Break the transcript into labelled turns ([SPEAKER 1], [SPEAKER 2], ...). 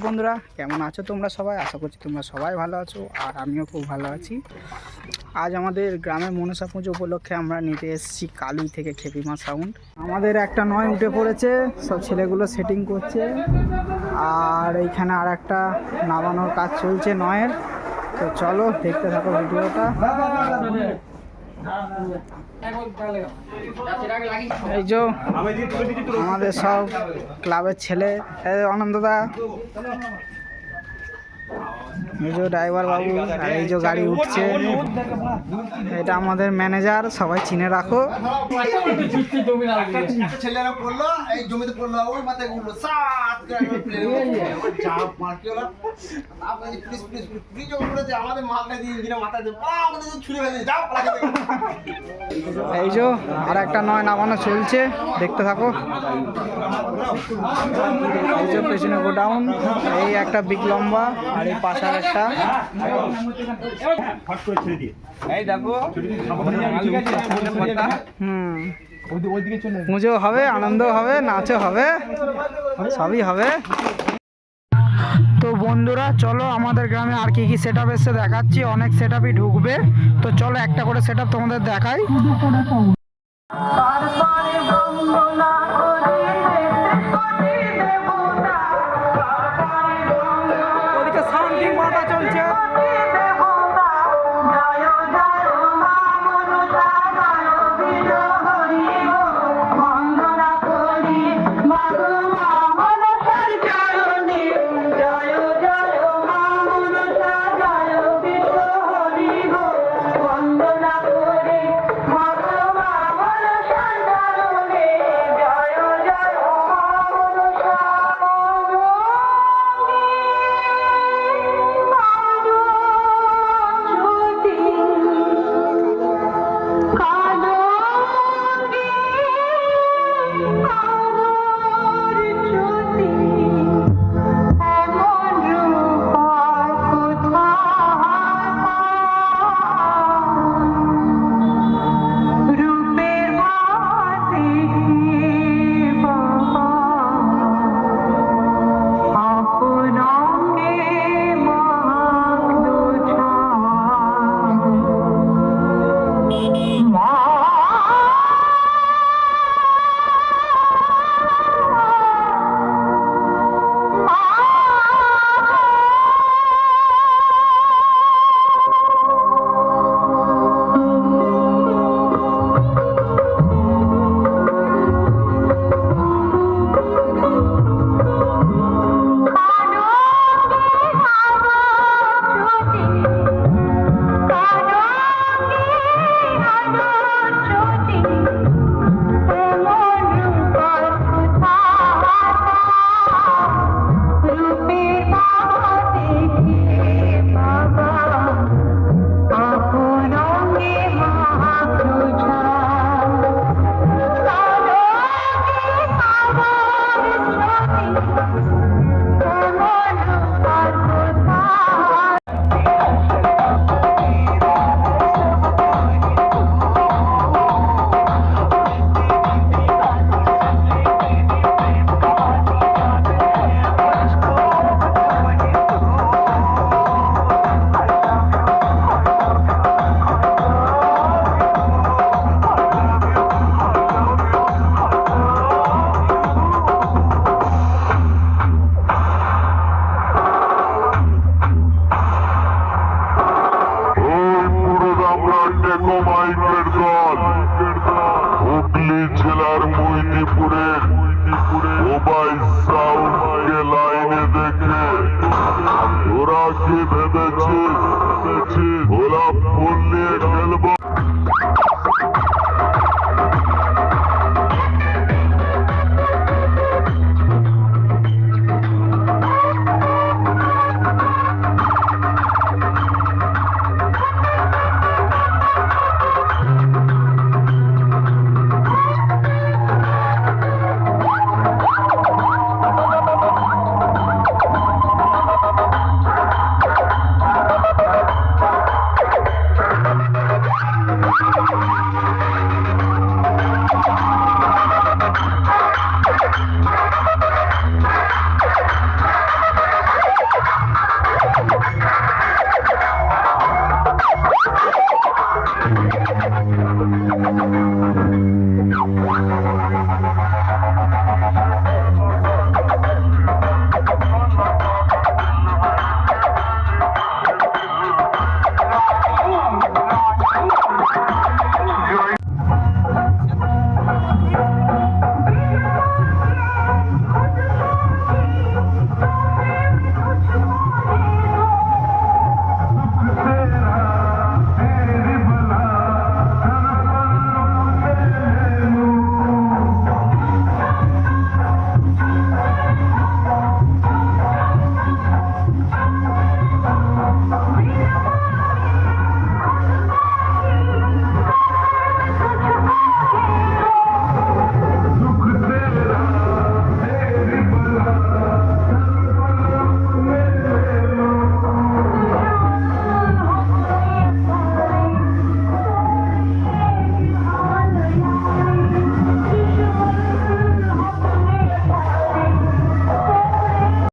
[SPEAKER 1] বন্ধুরা কেমন আছো তোমরা সবাই? আশা করছি তোমরা সবাই ভালো আছো আর আমিও খুব ভালো আছি। আজ আমাদের গ্রামে মনসা পুজো উপলক্ষে আমরা নিতে এসেছি কালুই থেকে খেপিমা সাউন্ড। আমাদের একটা নয় উঠে পড়েছে, সব ছেলেগুলো সেটিং করছে আর এইখানে আর একটা নামানোর কাজ চলছে নয়ের। তো চলো দেখতে থাকো ভিডিওটা। এই যে আমাদের সব ক্লাবের ছেলে, আনন্দদা, এই যে ড্রাইভার বাবু, আর এই যে গাড়ি উঠছে, এটা আমাদের ম্যানেজার, সবাই চিনে রাখো।
[SPEAKER 2] ছেলেরা পড়লো এই জমিতে পড়লো, ওই মাথায় উঠলো সাত চাপ মারকে হলো। আমাদের মাথা দিয়ে ইঞ্জিনের মাথা দিয়ে ছুড়ে ফেলে যাও।
[SPEAKER 1] এই যে আর একটা নয় নামানো চলছে, দেখতে থাকো। এই যে পেছনে গোডাউন, এই একটা বিগ লম্বা, আর এই পাশে একটা। পুজো হবে, আনন্দ হবে, নাচও হবে, সবই হবে। তো বন্ধুরা চলো আমাদের গ্রামে আর কি কি সেট আপ এসে দেখাচ্ছি। অনেক সেট আপই ঢুকবে, তো চলো একটা করে সেট আপ তোমাদের দেখাই।